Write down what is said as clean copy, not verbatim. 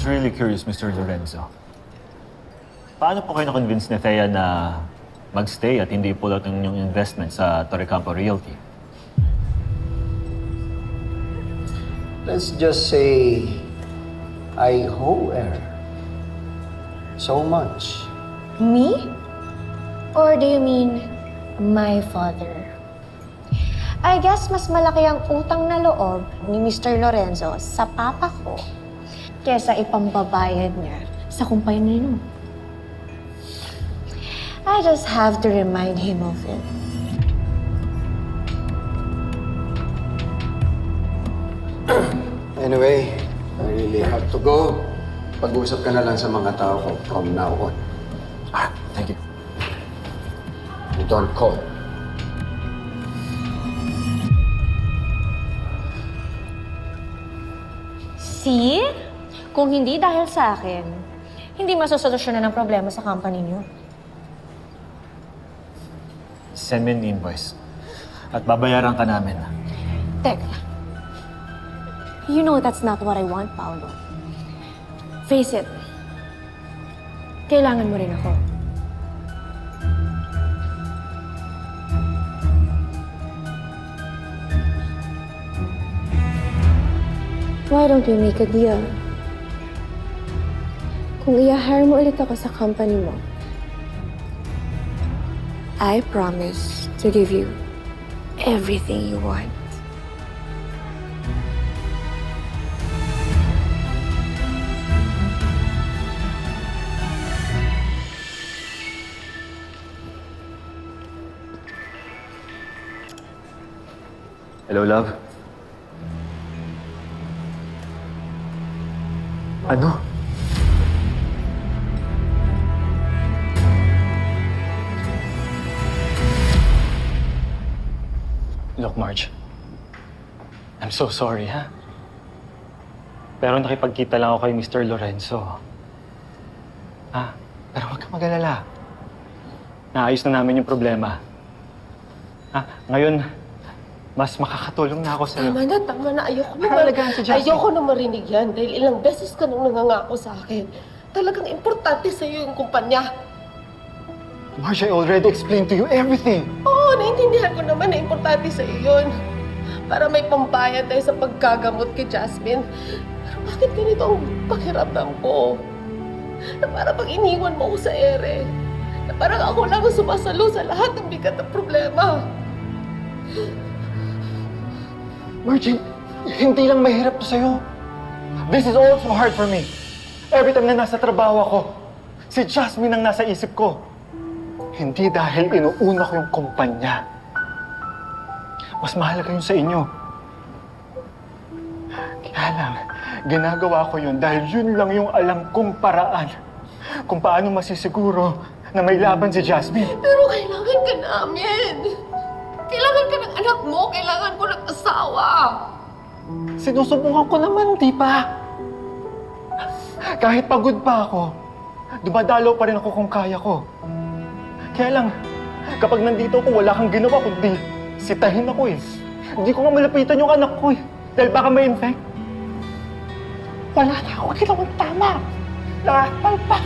just really curious, Mr. Lorenzo. Paano po kayo na-convince ni Thea na magstay at hindi pull out ng inyong investment sa Torrecampo Realty? Let's just say I owe her so much. Me? Or do you mean my father? I guess mas malaki ang utang na loob ni Mr. Lorenzo sa papa ko kesa ipambabayad niya sa kumpanya niyo. I just have to remind him of it. Anyway, I really have to go. Pag-usap ka na lang sa mga tao ko from now on. Thank you. You don't call. See? Kung hindi dahil sa akin, hindi masosolusyonan ang problema sa company niyo. Send me an invoice. At babayaran ka namin. Teka. You know that's not what I want, Paolo. Face it. Kailangan mo rin ako. Why don't we make a deal? Kung i-hire mo ulit ako sa company mo, I promise to give you everything you want. Hello, love? Ano? Look, Marge. I'm so sorry, ha? Pero nakipagkita lang ako kay Mr. Lorenzo. Pero huwag kang mag-alala. Naayos na namin yung problema. Ngayon, mas makakatulong na ako sa'yo. Tama na. Ayoko na. Alagaan si Jasmine. Ayoko na marinig yan dahil ilang beses ka nung nangangako sa akin. Talagang importante sa'yo yung kumpanya. Marge, I already explained to you everything. Oo, naintindihan ko naman na importante sa'yo yun. Para may pambayad tayo sa paggagamot kay Jasmine. Pero bakit ganito ang pakiramdam ko? Na parang pag iniwan mo ko sa ere. Na parang ako lang ang sumasalo sa lahat ng bigat ng problema. Marge, hindi lang mahirap to sa'yo. This is also hard for me. Every time na nasa trabaho ako, si Jasmine ang nasa isip ko. Hindi dahil inuuna ko yung kumpanya. Mas mahalaga yun sa inyo. Kaya lang, ginagawa ko yun dahil yun lang yung alam kong paraan kung paano masisiguro na may laban si Jasmine. Pero kailangan ka namin. Kailangan ka ng anak mo. Kailangan ko ng asawa. Sinusubukan ko naman, di ba? Kahit pagod pa ako, dumadalaw pa rin ako kung kaya ko. Kaya lang, kapag nandito ako, wala kang ginawa kundi sitahin ako eh. Hindi ko nga malapitan yung anak ko eh. Dahil baka may infect. Wala na ako ginawang tama. Nakakapalpak.